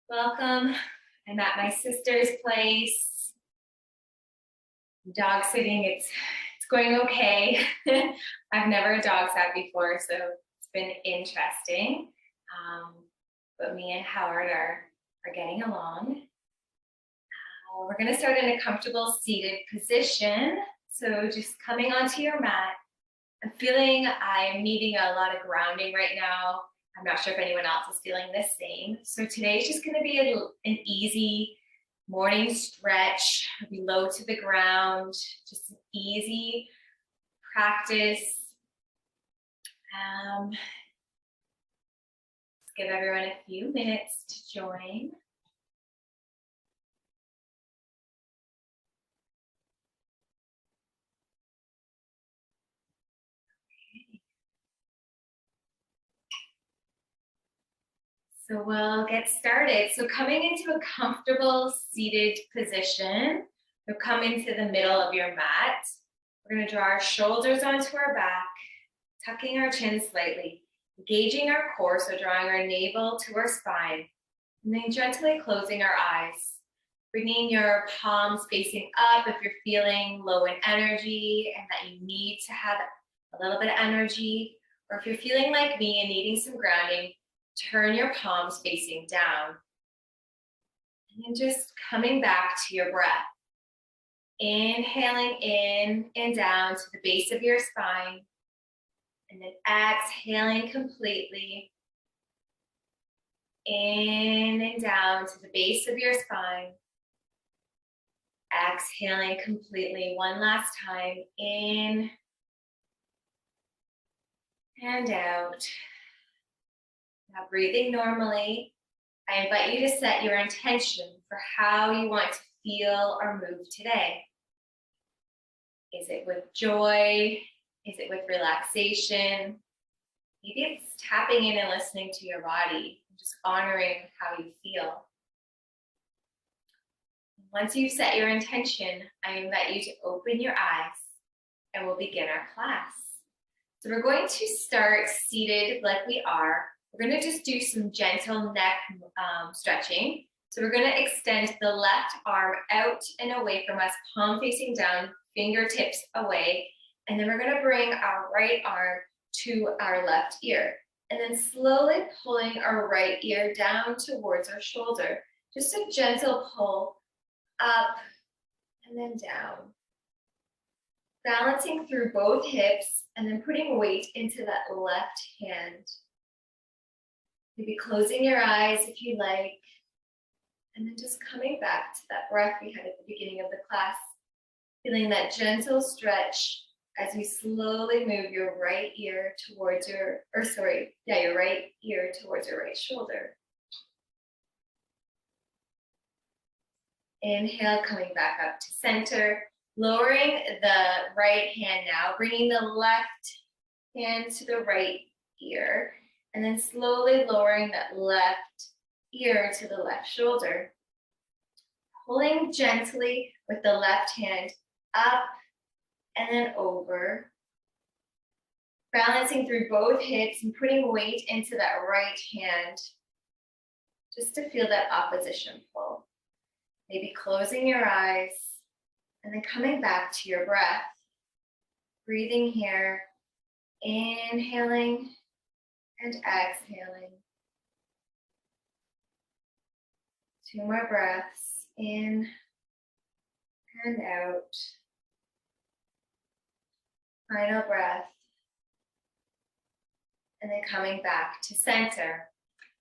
Welcome. I'm at my sister's place. Dog sitting, it's going okay. I've never dog sat before, so it's been interesting. But me and Howard are getting along. We're gonna start in a comfortable seated position. So just coming onto your mat. I'm feeling I'm needing a lot of grounding right now. I'm not sure if anyone else is feeling the same. So today is just going to be an easy morning stretch, be low to the ground, just an easy practice. Let's give everyone a few minutes to join. So we'll get started. So coming into a comfortable seated position, you'll come into the middle of your mat. We're going to draw our shoulders onto our back, tucking our chin slightly, engaging our core, so drawing our navel to our spine, and then gently closing our eyes. Bringing your palms facing up if you're feeling low in energy and that you need to have a little bit of energy, or if you're feeling like me and needing some grounding, turn your palms facing down. And then just coming back to your breath. Inhaling in and down to the base of your spine. And then exhaling completely. In and down to the base of your spine. Exhaling completely one last time. In and out. Now breathing normally, I invite you to set your intention for how you want to feel or move today. Is it with joy? Is it with relaxation? Maybe it's tapping in and listening to your body, just honoring how you feel. Once you've set your intention, I invite you to open your eyes and we'll begin our class. So we're going to start seated like we are. We're going to just do some gentle neck stretching. So we're going to extend the left arm out and away from us, palm facing down, fingertips away. And then we're going to bring our right arm to our left ear. And then slowly pulling our right ear down towards our shoulder. Just a gentle pull up and then down. Balancing through both hips and then putting weight into that left hand. Maybe closing your eyes if you like, and then just coming back to that breath we had at the beginning of the class. Feeling that gentle stretch as you slowly move your right ear towards your right ear towards your right shoulder. Inhale, coming back up to center, lowering the right hand now, bringing the left hand to the right ear. And then slowly lowering that left ear to the left shoulder. Pulling gently with the left hand up and then over. Balancing through both hips and putting weight into that right hand. Just to feel that opposition pull. Maybe closing your eyes and then coming back to your breath. Breathing here. Inhaling. And exhaling. 2 more breaths in and out. Final breath. And then coming back to center.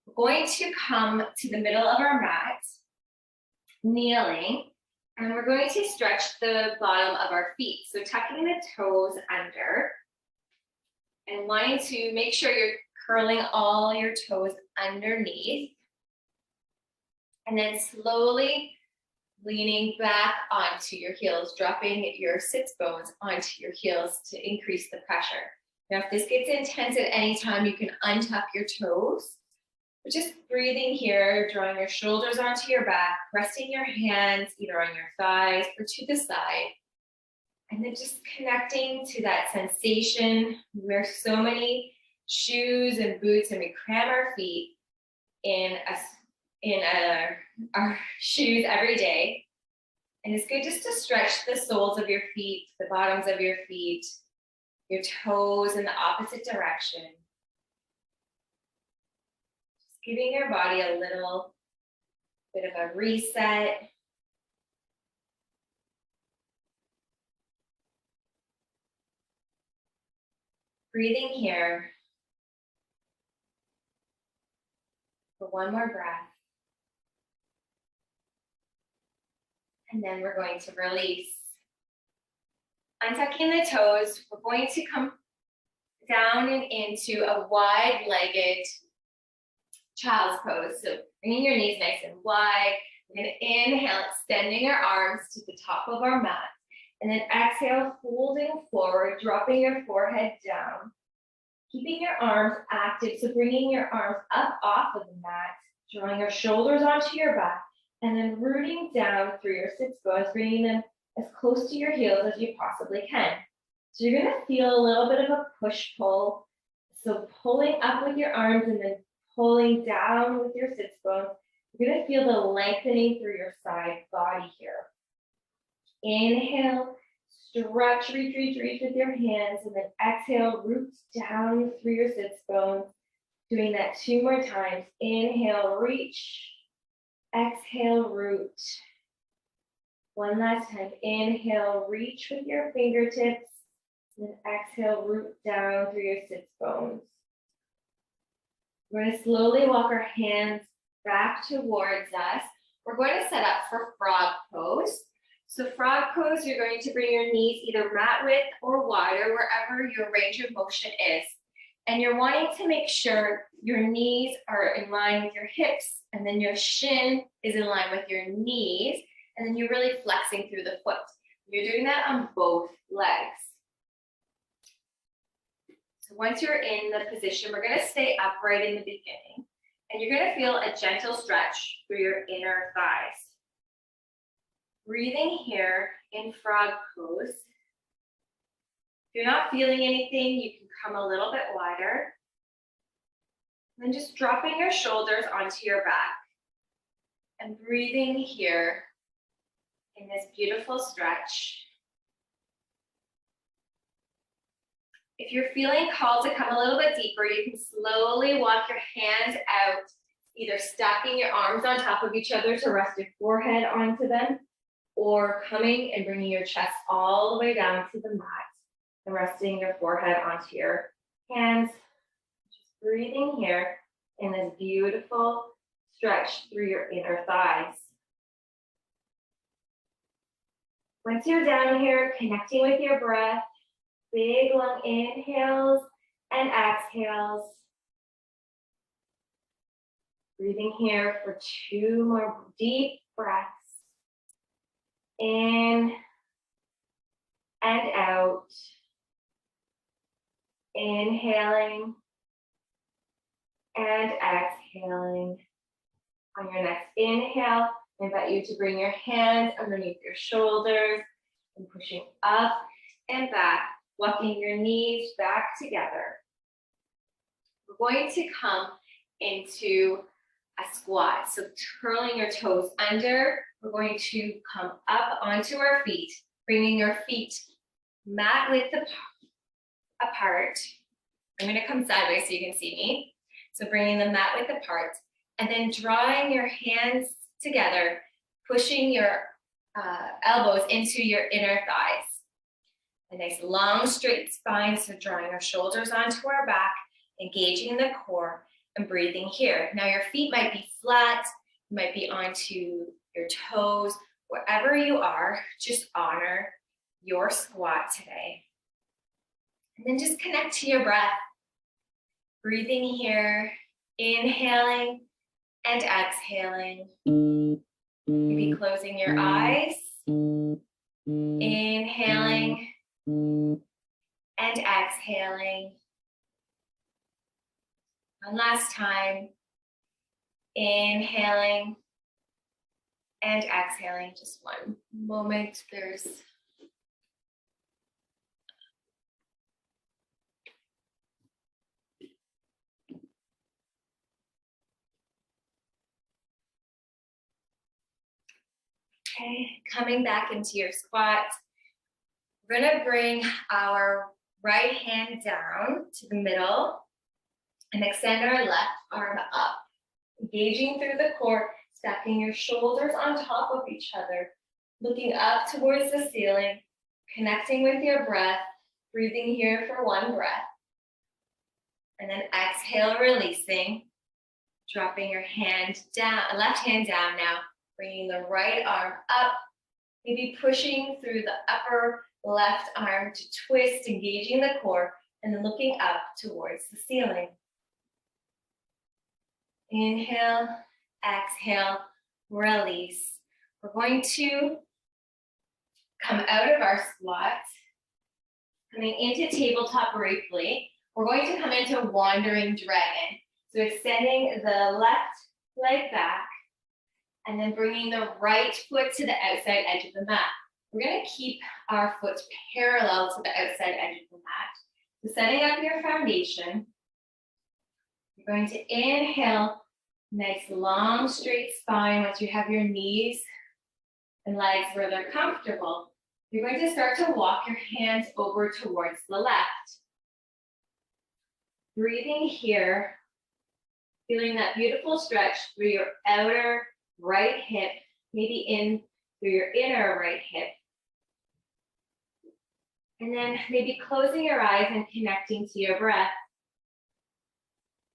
We're going to come to the middle of our mat, kneeling, and we're going to stretch the bottom of our feet. So tucking the toes under and wanting to make sure you're curling all your toes underneath. And then slowly leaning back onto your heels, dropping your sits bones onto your heels to increase the pressure. Now, if this gets intense at any time, you can untuck your toes. But just breathing here, drawing your shoulders onto your back, resting your hands either on your thighs or to the side. And then just connecting to that sensation. We wear so many shoes and boots and we cram our feet in a in our shoes every day. And it's good just to stretch the soles of your feet, the bottoms of your feet, your toes in the opposite direction. Just giving your body a little bit of a reset. Breathing here for one more breath. And then we're going to release. Untucking the toes, we're going to come down and into a wide-legged child's pose. So bringing your knees nice and wide. We're going to inhale, extending our arms to the top of our mat. And then exhale, folding forward, dropping your forehead down. Keeping your arms active, so bringing your arms up off of the mat, drawing your shoulders onto your back, and then rooting down through your sits bones, bringing them as close to your heels as you possibly can. So you're gonna feel a little bit of a push-pull. So pulling up with your arms and then pulling down with your sits bones. You're gonna feel the lengthening through your side body here. Inhale, stretch, reach with your hands, and then exhale, root down through your sits bones. Doing that 2 more times. Inhale, reach. Exhale, root. One last time. Inhale, reach with your fingertips. And then exhale, root down through your sits bones. We're going to slowly walk our hands back towards us. We're going to set up for frog pose. So frog pose, you're going to bring your knees either mat width or wider, wherever your range of motion is. And you're wanting to make sure your knees are in line with your hips, and then your shin is in line with your knees, and then you're really flexing through the foot. You're doing that on both legs. So once you're in the position, we're going to stay upright in the beginning, and you're going to feel a gentle stretch through your inner thighs. Breathing here in frog pose. If you're not feeling anything, you can come a little bit wider. And then just dropping your shoulders onto your back. And breathing here in this beautiful stretch. If you're feeling called to come a little bit deeper, you can slowly walk your hands out, either stacking your arms on top of each other to rest your forehead onto them, or coming and bringing your chest all the way down to the mat and resting your forehead onto your hands. Just breathing here in this beautiful stretch through your inner thighs. Once you're down here, connecting with your breath, big long inhales and exhales. Breathing here for 2 more deep breaths. In and out. Inhaling and exhaling. On your next inhale, I invite you to bring your hands underneath your shoulders and pushing up and back, walking your knees back together. We're going to come into a squat. So curling your toes under, we're going to come up onto our feet, bringing your feet mat width apart. I'm going to come sideways so you can see me. So bringing the mat width apart, and then drawing your hands together, pushing your elbows into your inner thighs. A nice long straight spine, so drawing our shoulders onto our back, engaging the core, and breathing here. Now your feet might be flat, you might be onto your toes, wherever you are, just honor your squat today. And then just connect to your breath. Breathing here, inhaling and exhaling. Maybe closing your eyes, inhaling and exhaling. One last time, inhaling and exhaling. Just one moment. Okay, coming back into your squat. We're gonna bring our right hand down to the middle and extend our left arm up. Engaging through the core, stacking your shoulders on top of each other, looking up towards the ceiling, connecting with your breath, breathing here for one breath. And then exhale, releasing, dropping your hand down, left hand down now, bringing the right arm up, maybe pushing through the upper left arm to twist, engaging the core, and then looking up towards the ceiling. Inhale, exhale, release. We're going to come out of our squat, coming into tabletop briefly. We're going to come into wandering dragon. So extending the left leg back and then bringing the right foot to the outside edge of the mat. We're going to keep our foot parallel to the outside edge of the mat. So setting up your foundation, you're going to inhale, nice long straight spine. Once you have your knees and legs where they're comfortable, you're going to start to walk your hands over towards the left. Breathing here, feeling that beautiful stretch through your outer right hip, maybe in through your inner right hip. And then maybe closing your eyes and connecting to your breath.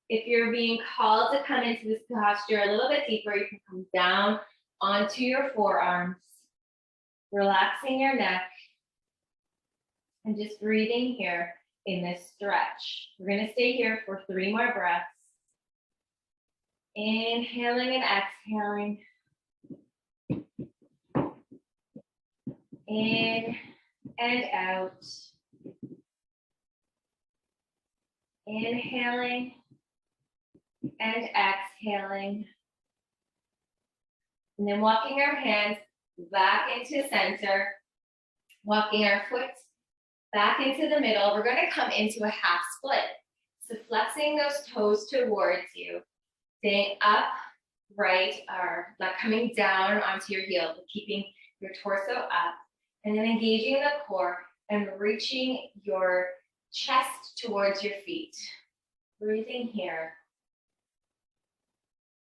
If you're being called to come into this posture a little bit deeper, you can come down onto your forearms, relaxing your neck, and just breathing here in this stretch. We're going to stay here for 3 more breaths. Inhaling and exhaling. In and out. Inhaling and exhaling. And then walking our hands back into center, walking our foot back into the middle. We're going to come into a half split. So flexing those toes towards you, staying up, right, or not coming down onto your heel, but keeping your torso up, and then engaging the core and reaching your chest towards your feet. Breathing here.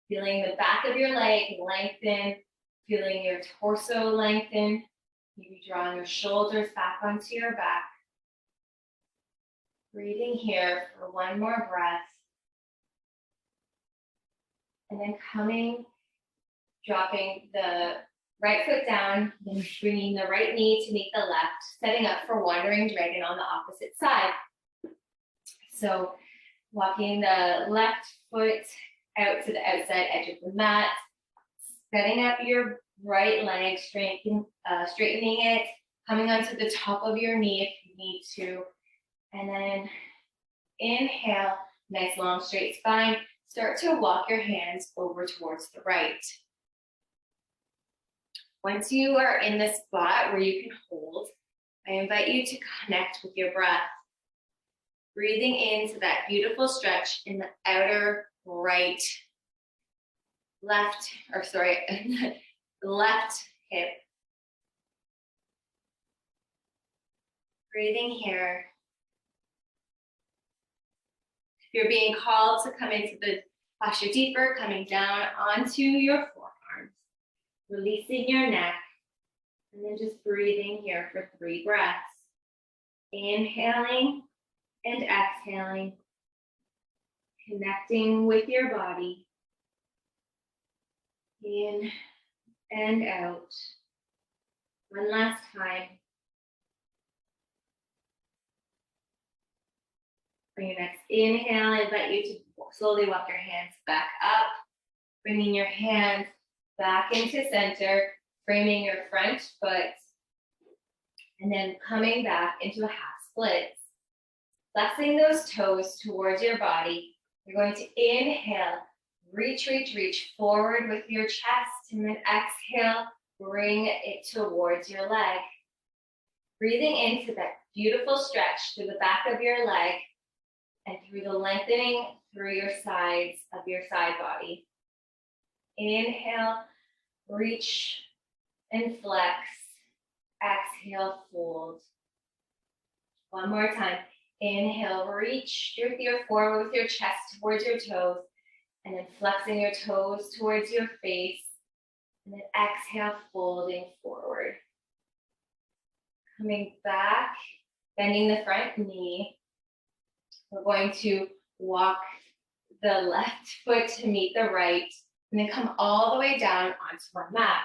Feeling the back of your leg lengthen, feeling your torso lengthen, maybe drawing your shoulders back onto your back. Breathing here for 1 more breath. And then dropping the right foot down, then bringing the right knee to meet the left, setting up for wandering dragon on the opposite side. So walking the left foot out to the outside edge of the mat, setting up your right leg, straightening it, coming onto the top of your knee if you need to, and then inhale, nice long straight spine. Start to walk your hands over towards the right. Once you are in the spot where you can hold, I invite you to connect with your breath. Breathing into that beautiful stretch in the outer right, left hip. Breathing here. If you're being called to come into the posture deeper, coming down onto your forearms, releasing your neck, and then just breathing here for 3 breaths. Inhaling and exhaling, connecting with your body. In and out. One last time. For your next inhale, I invite you to slowly walk your hands back up, bringing your hands back into center, framing your front foot, and then coming back into a half split. Flexing those toes towards your body. You're going to inhale, reach forward with your chest, and then exhale, bring it towards your leg. Breathing into that beautiful stretch through the back of your leg and through the lengthening through your sides of your side body. Inhale, reach and flex. Exhale, fold. One more time. Inhale, reach with your forward with your chest towards your toes, and then flexing your toes towards your face, and then exhale, folding forward. Coming back, bending the front knee. We're going to walk the left foot to meet the right, and then come all the way down onto our mat.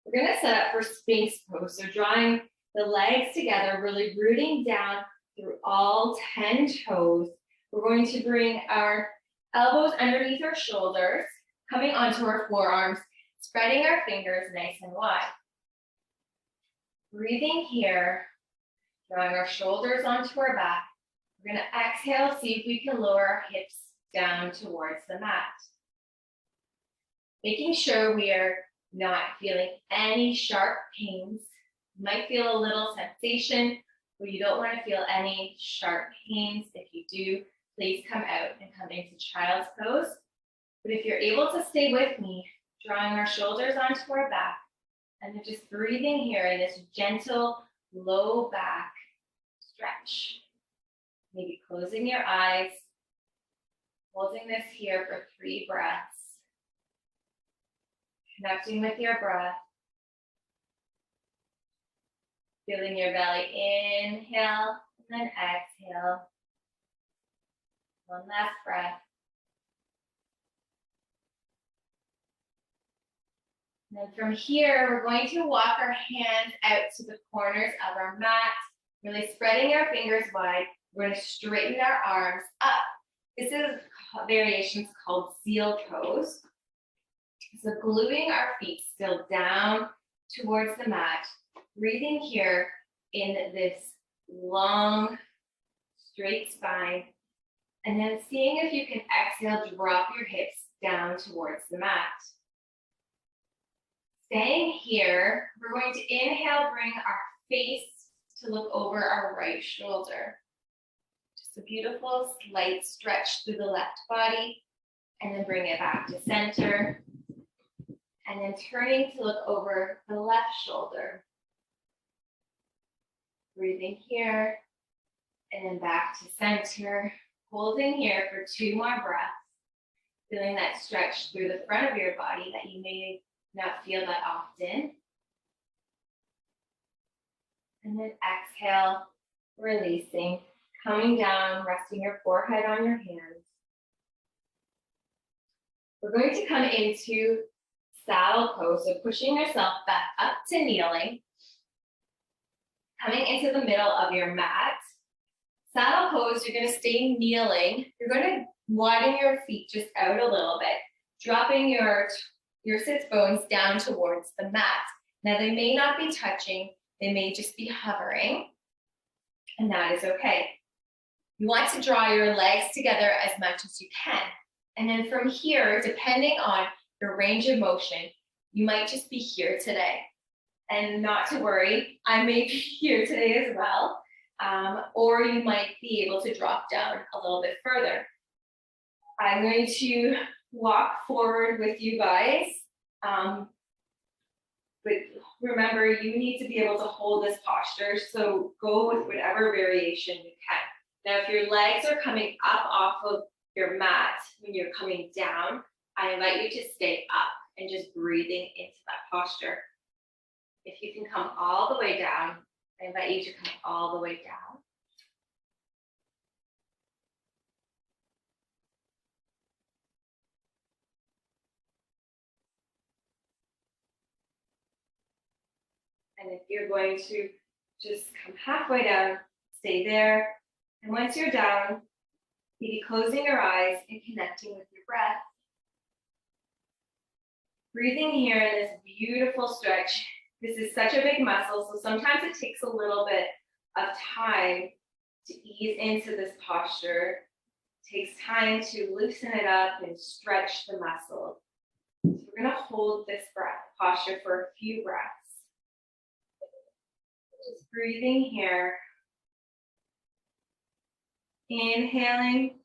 We're gonna set up for Sphinx pose, so drawing the legs together, really rooting down through all 10 toes. We're going to bring our elbows underneath our shoulders, coming onto our forearms, spreading our fingers nice and wide. Breathing here, drawing our shoulders onto our back. We're gonna exhale, see if we can lower our hips down towards the mat. Making sure we are not feeling any sharp pains. You might feel a little sensation, but you don't want to feel any sharp pains. If you do, please come out and come into child's pose. But if you're able to stay with me, drawing our shoulders onto our back, and then just breathing here in this gentle low back stretch. Maybe closing your eyes, holding this here for 3 breaths. Connecting with your breath. Feeling your belly inhale and then exhale. One last breath. And then from here, we're going to walk our hands out to the corners of our mat, really spreading our fingers wide. We're going to straighten our arms up. This is variations called seal pose. So gluing our feet still down towards the mat, breathing here in this long, straight spine, and then seeing if you can exhale, drop your hips down towards the mat. Staying here, we're going to inhale, bring our face to look over our right shoulder. Just a beautiful slight stretch through the left body, and then bring it back to center. And then turning to look over the left shoulder. Breathing here, and then back to center. Holding here for 2 more breaths. Feeling that stretch through the front of your body that you may not feel that often. And then exhale, releasing, coming down, resting your forehead on your hands. We're going to come into saddle pose, so pushing yourself back up to kneeling, coming into the middle of your mat. Saddle pose, you're going to stay kneeling. You're going to widen your feet just out a little bit, dropping your sit bones down towards the mat. Now they may not be touching, they may just be hovering, and that is okay. You want to draw your legs together as much as you can. And then from here, depending on your range of motion, you might just be here today. And not to worry, I may be here today as well. Or you might be able to drop down a little bit further. I'm going to walk forward with you guys. But remember, you need to be able to hold this posture, so go with whatever variation you can. Now, if your legs are coming up off of your mat when you're coming down, I invite you to stay up and just breathing into that posture. If you can come all the way down, I invite you to come all the way down. And if you're going to just come halfway down, stay there. And once you're down, maybe closing your eyes and connecting with your breath. Breathing here in this beautiful stretch. This is such a big muscle, so sometimes it takes a little bit of time to ease into this posture. It takes time to loosen it up and stretch the muscle. So we're going to hold this posture for a few breaths. Just breathing here. Inhaling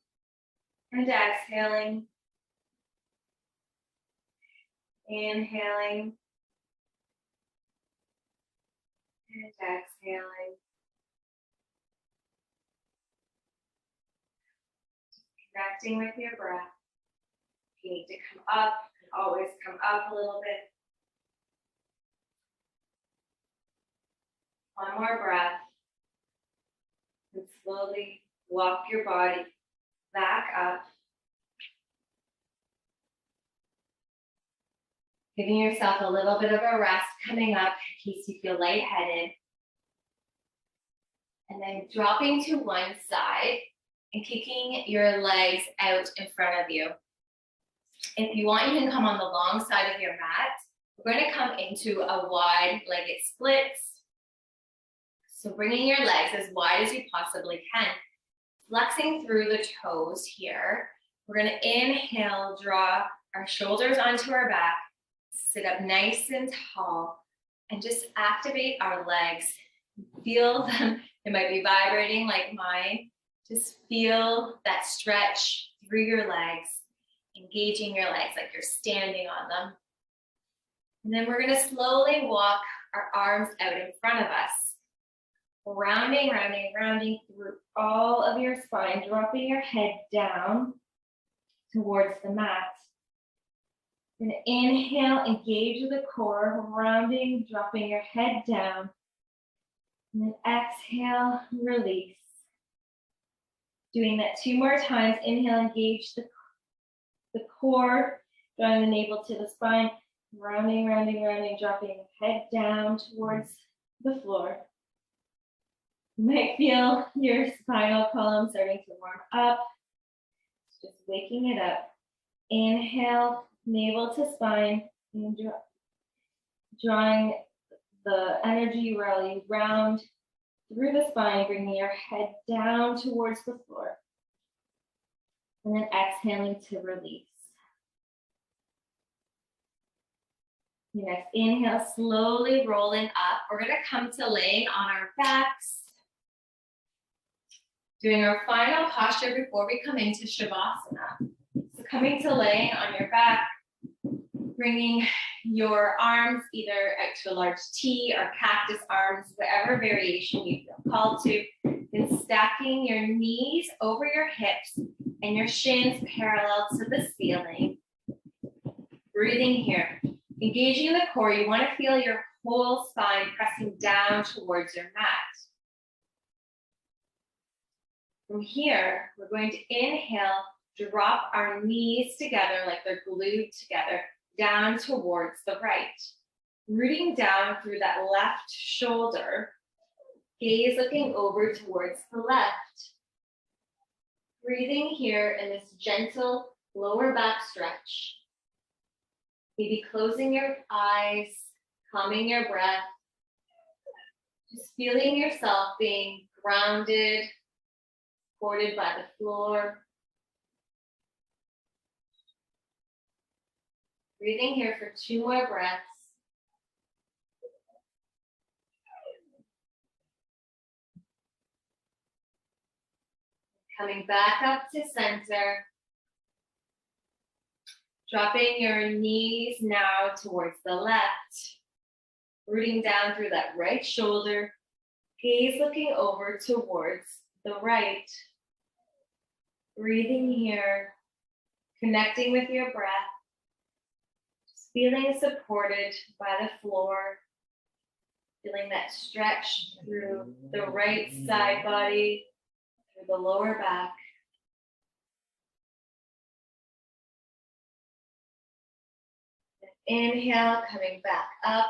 and exhaling. Inhaling And exhaling. Connecting with your breath. If you need to come up, you can always come up a little bit. One more breath. And slowly walk your body back up. Giving yourself a little bit of a rest coming up in case you feel lightheaded. And then dropping to one side and kicking your legs out in front of you. If you want, you can come on the long side of your mat. We're going to come into a wide-legged splits. So bringing your legs as wide as you possibly can. Flexing through the toes here. We're going to inhale, draw our shoulders onto our back. Sit up nice and tall and just activate our legs. Feel them. It might be vibrating like mine. Just feel that stretch through your legs, engaging your legs like you're standing on them. And then we're going to slowly walk our arms out in front of us. Rounding, rounding, rounding through all of your spine, dropping your head down towards the mat. And inhale, engage the core, rounding, dropping your head down. And then exhale, release. Doing that 2 more times. Inhale, engage the core, drawing the navel to the spine, rounding, rounding, rounding, dropping the head down towards the floor. You might feel your spinal column starting to warm up. Just waking it up. Inhale, navel to spine, and drawing the energy rally round through the spine, bringing your head down towards the floor. And then exhaling to release. Your next inhale, slowly rolling up. We're going to come to laying on our backs. Doing our final posture before we come into Shavasana. So coming to laying on your back, bringing your arms either out to a large T or cactus arms, whatever variation you feel called to, and stacking your knees over your hips and your shins parallel to the ceiling. Breathing here. Engaging the core, you want to feel your whole spine pressing down towards your mat. From here, we're going to inhale, drop our knees together like they're glued together, down towards the right. Rooting down through that left shoulder, gaze looking over towards the left. Breathing here in this gentle lower back stretch. Maybe closing your eyes, calming your breath. Just feeling yourself being grounded, supported by the floor. Breathing here for 2 more breaths. Coming back up to center. Dropping your knees now towards the left. Rooting down through that right shoulder. Gaze looking over towards the right. Breathing here. Connecting with your breath. Feeling supported by the floor, feeling that stretch through the right side body, through the lower back. Inhale, coming back up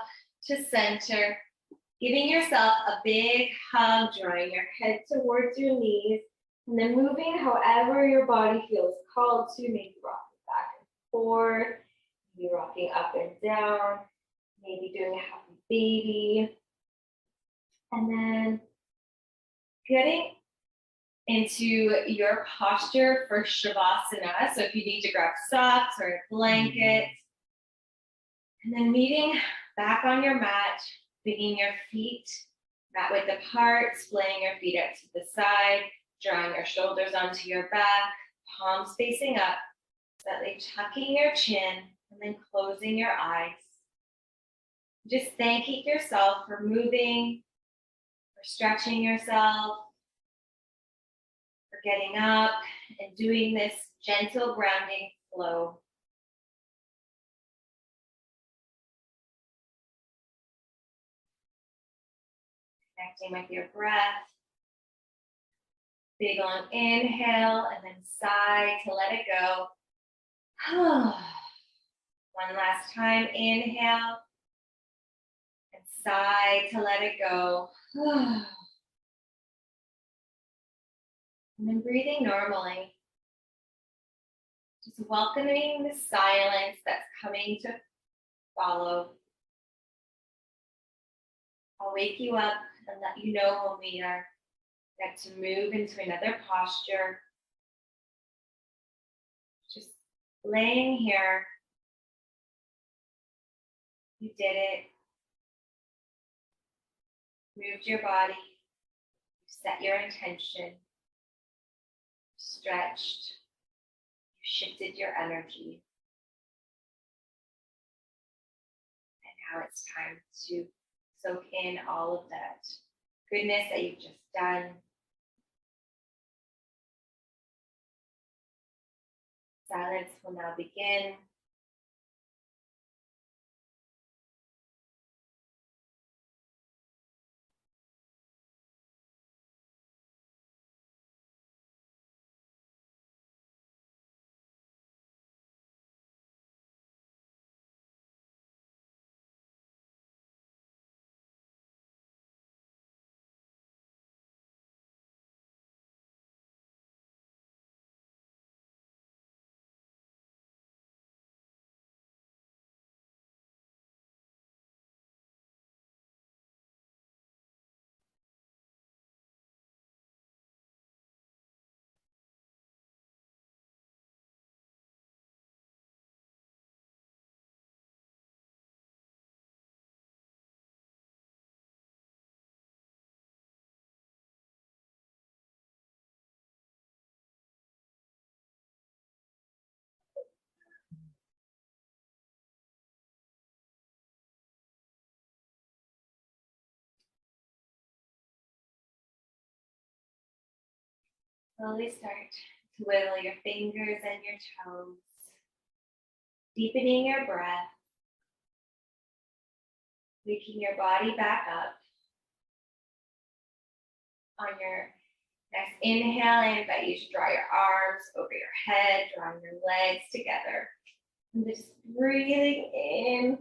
to center, giving yourself a big hug, drawing your head towards your knees, and then moving however your body feels called to, maybe rocking back and forth. Maybe rocking up and down, maybe doing a happy baby. And then getting into your posture for Shavasana. So if you need to grab socks or a blanket. And then meeting back on your mat, bringing your feet mat width apart, splaying your feet out to the side, drawing your shoulders onto your back, palms facing up, slightly tucking your chin, and then closing your eyes. Just thanking yourself for moving for stretching yourself, for getting up and doing this gentle grounding flow. Connecting with your breath. Big long inhale and then sigh to let it go. One last time, inhale and sigh to let it go. And then breathing normally. Just welcoming the silence that's coming to follow. I'll wake you up and let you know when we are get to move into another posture. Just laying here. You did it. Moved your body. You set your intention. You stretched. You shifted your energy. And now it's time to soak in all of that goodness that you've just done. Silence will now begin. Slowly start to wiggle your fingers and your toes, deepening your breath, waking your body back up. On your next inhale, I invite you to draw your arms over your head, drawing your legs together. And just breathing in,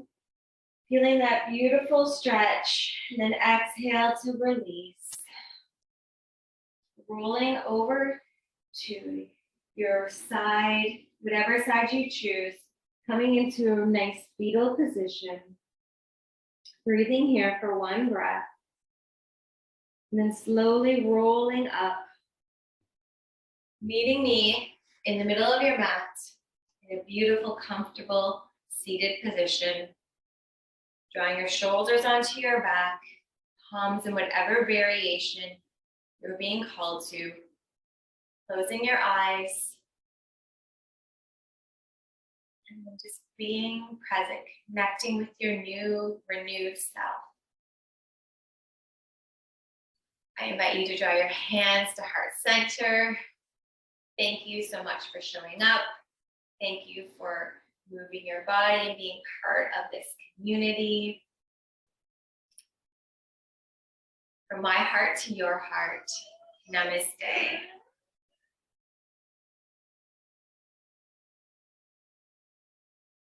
feeling that beautiful stretch, and then exhale to release. Rolling over to your side, whatever side you choose, coming into a nice fetal position. Breathing here for one breath. And then slowly rolling up, meeting me in the middle of your mat in a beautiful, comfortable, seated position. Drawing your shoulders onto your back, palms in whatever variation you're being called to. Closing your eyes. And then just being present, connecting with your new, renewed self. I invite you to draw your hands to heart center. Thank you so much for showing up. Thank you for moving your body and being part of this community. From my heart to your heart, namaste.